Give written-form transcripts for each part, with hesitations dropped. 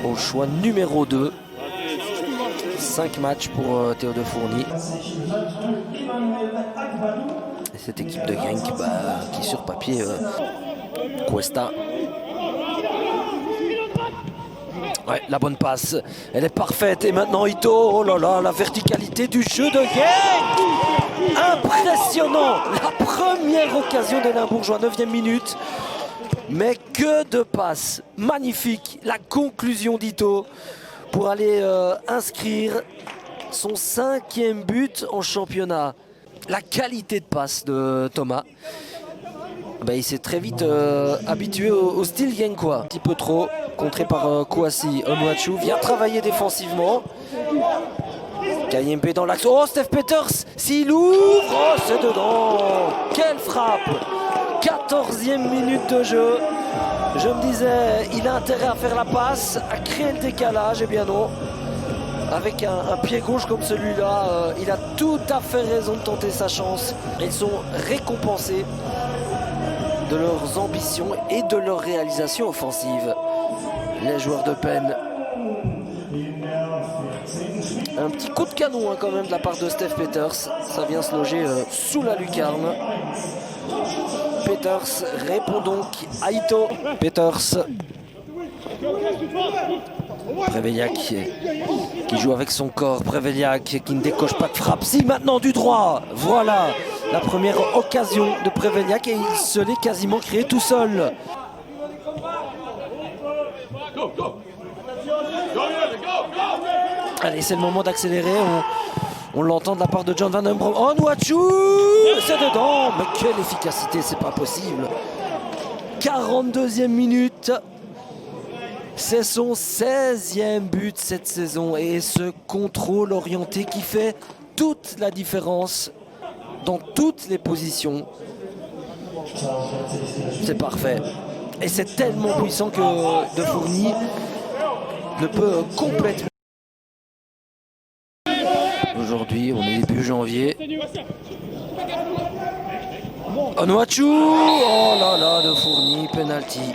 Au choix numéro 2. 5 matchs pour Théo de Fourny. Et cette équipe de Genk qui sur papier Cuesta. Ouais, la bonne passe, elle est parfaite. Et maintenant Ito, oh là là, la verticalité du jeu de Genk. Impressionnant. La première occasion des Limbourgeois, 9e minute. Mais que de passes. Magnifique. La conclusion d'Ito pour aller inscrire son 5e but en championnat. La qualité de passe de Thomas. Il s'est très vite habitué au style Genkois. Un petit peu trop, contré par Kouassi. Onuachu vient travailler défensivement. Kayempe dans l'axe. Oh, Steph Peters, s'il ouvre, oh, c'est dedans. Quelle frappe. 14e minute de jeu. Je me disais, il a intérêt à faire la passe, à créer le décalage. Eh bien non. Avec un pied gauche comme celui-là, il a tout à fait raison de tenter sa chance. Ils sont récompensés de leurs ambitions et de leur réalisation offensive. Les joueurs de peine. Un petit coup de canon quand même de la part de Steph Peters. Ça vient se loger sous la lucarne. Peters répond donc à Ito. Peters. Preveljak qui joue avec son corps. Preveljak qui ne décoche pas de frappe. Si, maintenant du droit. Voilà la première occasion de Preveljak et il se l'est quasiment créé tout seul. Allez, c'est le moment d'accélérer. On l'entend de la part de John Van Umbro. Oh, Onuachu, c'est dedans. Mais quelle efficacité, c'est pas possible. 42e minute. C'est son 16e but cette saison. Et ce contrôle orienté qui fait toute la différence dans toutes les positions. C'est parfait. Et c'est tellement puissant que De Fourny ne peut complètement. Aujourd'hui, on est début janvier. Onuachu, oh là là, De Fourny, penalty.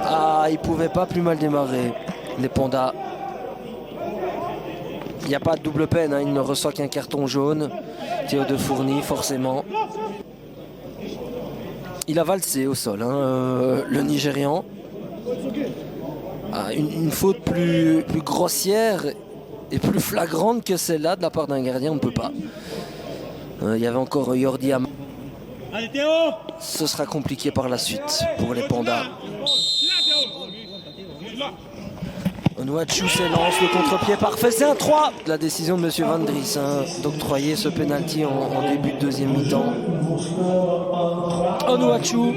Ah, il pouvait pas plus mal démarrer. Les Pandas. Il n'y a pas de double peine, hein. Il ne reçoit qu'un carton jaune. Théo De Fourny, forcément. Il a valsé au sol, hein, le Nigérian. Ah, une faute plus grossière et plus flagrante que celle-là de la part d'un gardien, on ne peut pas. Il y avait encore Jordi Am. Ce sera compliqué par la suite pour les Pandas. Onuachu s'élance, le contre-pied parfait, c'est un 3. La décision de M. Van Dries d'octroyer ce penalty en début de deuxième mi-temps. Onuachu.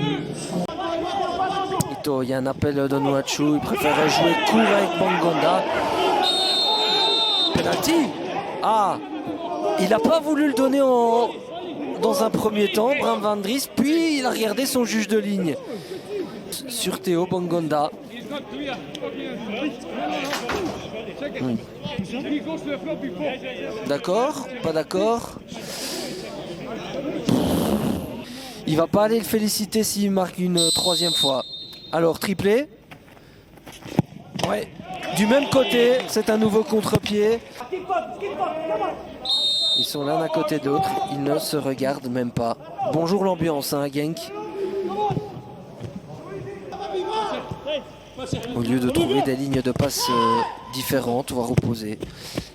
Ito, il y a un appel d'Onuachu, il préférait jouer court avec Bangonda. Penalty. Ah, il n'a pas voulu le donner dans un premier temps, Bram Van Dries, puis il a regardé son juge de ligne. Sur Théo Bangonda. D'accord, pas d'accord. Il va pas aller le féliciter s'il marque une 3e fois. Alors triplé. Ouais. Du même côté, c'est un nouveau contre-pied. Ils sont l'un à côté de l'autre, ils ne se regardent même pas. Bonjour l'ambiance, hein, Genk. Au lieu de trouver des lignes de passe différentes, voire opposées.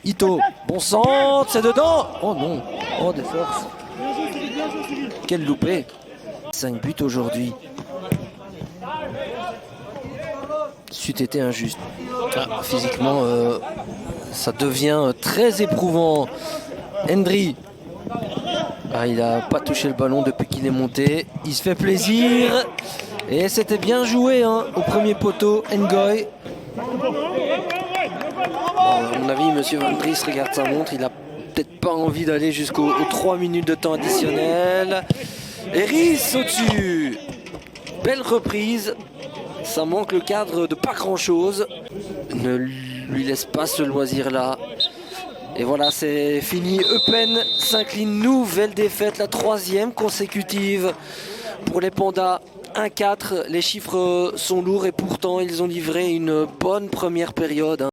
Ito, bon centre, c'est dedans. Oh non, oh des forces. Quel loupé. 5 buts aujourd'hui. C'eût été injuste. Ah, physiquement, ça devient très éprouvant. Hendry. Ah, il n'a pas touché le ballon depuis qu'il est monté. Il se fait plaisir. Et c'était bien joué hein, au premier poteau. Ngoy. À mon avis, M. Van Dries regarde sa montre. Il n'a peut-être pas envie d'aller jusqu'aux 3 minutes de temps additionnel. Eris au-dessus. Belle reprise. Ça manque le cadre de pas grand-chose. Ne lui laisse pas ce loisir-là. Et voilà, c'est fini. Eupen s'incline. Nouvelle défaite, la 3e consécutive pour les Pandas 1-4, les chiffres sont lourds et pourtant ils ont livré une bonne première période.